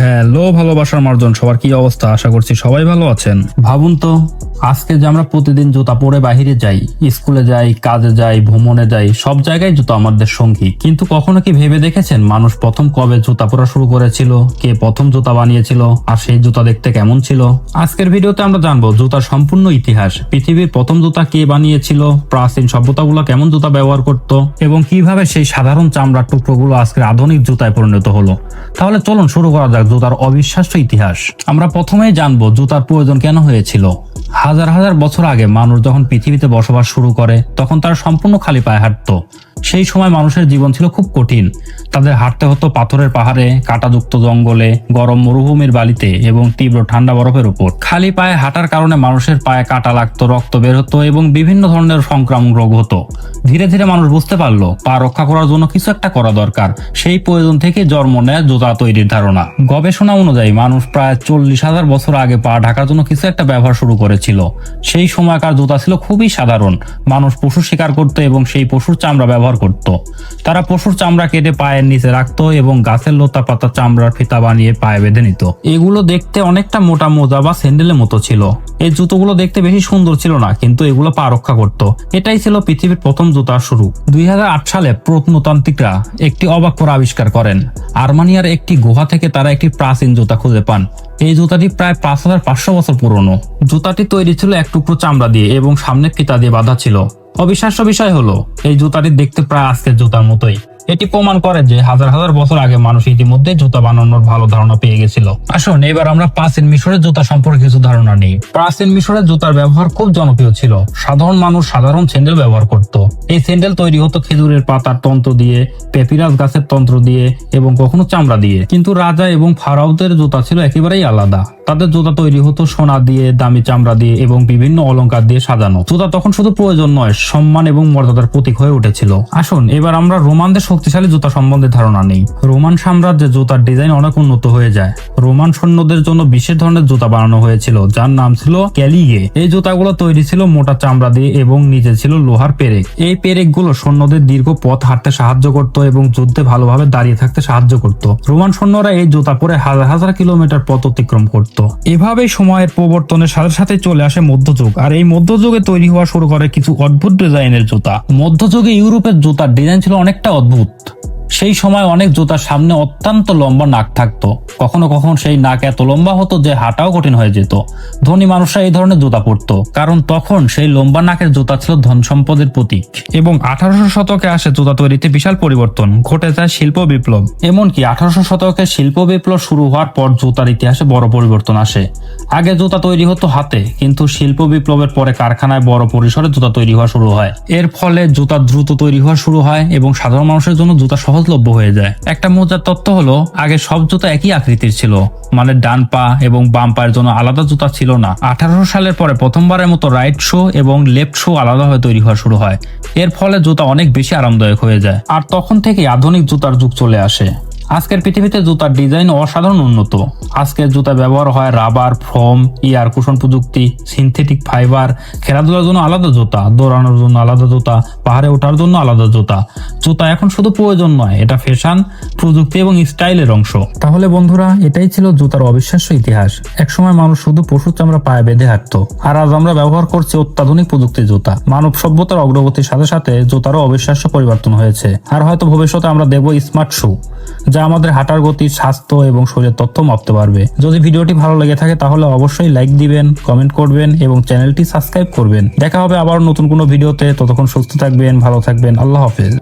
Hello ভালোবাসার মার্জন, সবার কি অবস্থা? আশা করছি সবাই ভালো আছেন। ভাবুন তো, আজকে যে আমরা প্রতিদিন জুতা পরে বাইরে যাই, স্কুলে যাই, কাজে যাই, ভ্রমণে যাই, সব জায়গায় জুতা আমাদের সঙ্গী। কিন্তু কখনো কি ভেবে দেখেছেন মানুষ প্রথম কবে জুতা পরা শুরু করেছিল, কে প্রথম জুতা বানিয়েছিল, আর সেই জুতা দেখতে কেমন ছিল? আজকের ভিডিওতে আমরা জানবো জুতার সম্পূর্ণ ইতিহাস, পৃথিবীর প্রথম জুতা কে বানিয়েছিল, প্রাচীন সভ্যতাগুলো কেমন জুতা ব্যবহার করত, এবং কিভাবে সেই সাধারণ চামড়ার টুকরোগুলো আজকের আধুনিক জুতায় পরিণত হলো। তাহলে চলুন শুরু করা যাক জুতার অবিশ্বাস্য ইতিহাস। আমরা প্রথমেই জানবো জুতার প্রয়োজন কেন হয়েছিল। হাজার হাজার বছর আগে মানুষ যখন পৃথিবীতে বসবাস শুরু করে তখন তারা সম্পূর্ণ খালি পায়ে হাঁটতো। সেই সময় মানুষের জীবন ছিল খুব কঠিন। তাদের হাঁটতে হতো পাথরের পাহাড়ে, কাঁটাযুক্ত জঙ্গলে, গরম মরুভূমির বালিতে এবং তীব্র ঠান্ডা বরফের উপর। খালি পায়ে হাঁটার কারণে মানুষের পায়ে কাঁটা লাগতো, রক্ত বের হতো এবং বিভিন্ন ধরনের সংক্রামক রোগ হতো। ধীরে ধীরে মানুষ বুঝতে পারলো পা রক্ষা করার জন্য কিছু একটা করা দরকার। সেই প্রয়োজন থেকে জন্ম নেয় জুতা তৈরির ধারণা। গবেষণা অনুযায়ী মানুষ প্রায় 40,000 বছর আগে পা ঢাকার জন্য কিছু একটা ব্যবহার শুরু করেছিল। সেই সময়কার জুতা ছিল খুবই সাধারণ। মানুষ পশু শিকার করতো এবং সেই পশুর চামড়া ব্যবহার করত। তারা পশুর চামড়া কেটে পায়ের নিচে রাখতো এবং গাছের লতা পাতা চামড়ার ফিতা বানিয়ে পায়ে বেঁধে নিত। এগুলো দেখতে অনেকটা মোটা মোজা বা স্যান্ডেলের মতো ছিল। এই জুতোগুলো দেখতে বেশি সুন্দর ছিল না, কিন্তু এগুলো পা রক্ষা করত। এটাই ছিল পৃথিবীর প্রথম জুতার শুরু। 2008 সালে প্রত্নতান্ত্রিকরা একটি অবাক করা আবিষ্কার করেন। আর্মেনিয়ার একটি গুহা থেকে তারা একটি প্রাচীন জুতা খুঁজে পান। এই জুতাটি প্রায় 5500 বছর পুরনো। জুতাটি তৈরি ছিল এক টুকরো চামড়া দিয়ে এবং সামনে ফিতা দিয়ে বাঁধা ছিল। অবিশ্বাস্য বিষয় হলো এই জুতাটি দেখতে প্রায় আজকের জুতার মতোই। এটি প্রমাণ করে যে হাজার হাজার বছর আগে মানুষ ইতিমধ্যে জুতা বানানোর ভালো ধারণা পেয়ে গেছিল। আসুন এবার আমরা প্রাচীন মিশরের জুতা সম্পর্কে কিছু ধারণা নেই। প্রাচীন মিশরের জুতার ব্যবহার খুব জনপ্রিয় ছিল। সাধারণ মানুষ সাধারণ স্যান্ডেল ব্যবহার করত। এই স্যান্ডেল তৈরি হতো খেজুরের পাতার তন্ত্র দিয়ে, পেপিরাস গাছের তন্ত্র দিয়ে এবং কখনো চামড়া দিয়ে। কিন্তু রাজা এবং ফারাওদের জুতা ছিল একেবারেই আলাদা। তাদের জুতা তৈরি হতো সোনা দিয়ে, দামি চামড়া দিয়ে এবং বিভিন্ন অলংকার দিয়ে সাজানো। জুতা তখন শুধু প্রয়োজন নয়, সম্মান এবং মর্যাদার প্রতীক হয়ে উঠেছিল। আসুন এবার আমরা রোমানদের শক্তিশালী জুতা সম্বন্ধে ধারণা নেই। রোমান সাম্রাজ্যে জুতার ডিজাইন অনেক উন্নত হয়ে যায়। রোমান সৈন্যদের জন্য বিশেষ ধরনের জুতা বানানো হয়েছিল যার নাম ছিল ক্যালিগে। এই জুতাগুলো তৈরি ছিল মোটা চামড়া দিয়ে এবং নিচে ছিল লোহার পেরেক। এই পেরেকগুলো সৈন্যদের দীর্ঘ পথ হাঁটতে সাহায্য করত এবং যুদ্ধে ভালোভাবে দাঁড়িয়ে থাকতে সাহায্য করত। রোমান সৈন্যরা এই জুতা পরে হাজার হাজার কিলোমিটার পথ অতিক্রম করত। এভাবেই সময়ের প্রবর্তনের সাথে সাথে চলে আসে মধ্যযুগ, আর এই মধ্যযুগে তৈরি হওয়া শুরু করে কিছু অদ্ভুত ডিজাইনের জুতা। মধ্যযুগে ইউরোপের জুতার ডিজাইন ছিল অনেকটা অদ্ভুত। সেই সময় অনেক জুতার সামনে অত্যন্ত লম্বা নাক থাকতো। কখনো কখনো সেই নাক এত লম্বা হতো যে হাঁটাও কঠিন হয়ে যেত। ধনী মানুষরা এই ধরনের জুতা পরতো, কারণ তখন সেই লম্বা নাকের জুতা ছিল ধন সম্পদের প্রতীক। এবং 1800 শতকে আসে জুতা তৈরিতে বিশাল পরিবর্তন, ঘটে যায় শিল্প বিপ্লব। এমনকি 1800 শতকে শিল্প বিপ্লব শুরু হওয়ার পর জুতার ইতিহাসে বড় পরিবর্তন আসে। আগে জুতা তৈরি হতো হাতে, কিন্তু শিল্প বিপ্লবের পরে কারখানায় বড় পরিসরে জুতা তৈরি হওয়া শুরু হয়। এর ফলে জুতা দ্রুত তৈরি হওয়া শুরু হয় এবং সাধারণ মানুষের জন্য জুতা সহজলভ্য হয়ে যায়। একটা মজার তথ্য হলো আগে সব জুতা একই আকৃতির ছিল, মানে ডান পা এবং বাম পায়ের জন্য আলাদা জুতা ছিল না। 1800 সালের পরে প্রথমবারের মতো রাইট শু এবং লেফট শু আলাদাভাবে তৈরি হওয়া শুরু হয়। এর ফলে জুতা অনেক বেশি আরামদায়ক হয়ে যায়। আর তখন থেকে আধুনিক জুতার যুগ চলে আসে। আজকের পৃথিবীতে জুতার ডিজাইন অসাধারণ উন্নত। আজকের জুতা ব্যবহার হয় রাবার, ফোম, এয়ার কুশন প্রযুক্তি, সিনথেটিক ফাইবার। খেলাধুলার জন্য আলাদা জুতা, দৌড়ানোর জন্য আলাদা জুতা, পাহাড়ে ওঠার জন্য আলাদা জুতা। জুতা এখন শুধু প্রয়োজন নয়, এটা ফ্যাশন, প্রযুক্তি এবং স্টাইলের অংশ। তাহলে বন্ধুরা, এটাই ছিল জুতার অবিশ্বাস্য ইতিহাস। একসময় মানুষ শুধু পশুর চামড়া পায়ে বেঁধে হাঁটতো, আর আজ আমরা ব্যবহার করছি অত্যাধুনিক প্রযুক্তির জুতা। মানব সভ্যতার অগ্রগতির সাথে সাথে জুতারও অবিশ্বাস্য পরিবর্তন হয়েছে। আর হয়তো ভবিষ্যতে আমরা দেখবো স্মার্ট শু, যা আমাদের হাঁটার গতি, স্বাস্থ্য এবং শরীরের তথ্য মাপতে পারবে। যদি ভিডিওটি ভালো লেগে থাকে তাহলে অবশ্যই লাইক দিবেন, কমেন্ট করবেন এবং চ্যানেলটি সাবস্ক্রাইব করবেন। দেখা হবে আবার নতুন কোনো ভিডিওতে। ততক্ষণ সুস্থ থাকবেন, ভালো থাকবেন। আল্লাহ হাফেজ।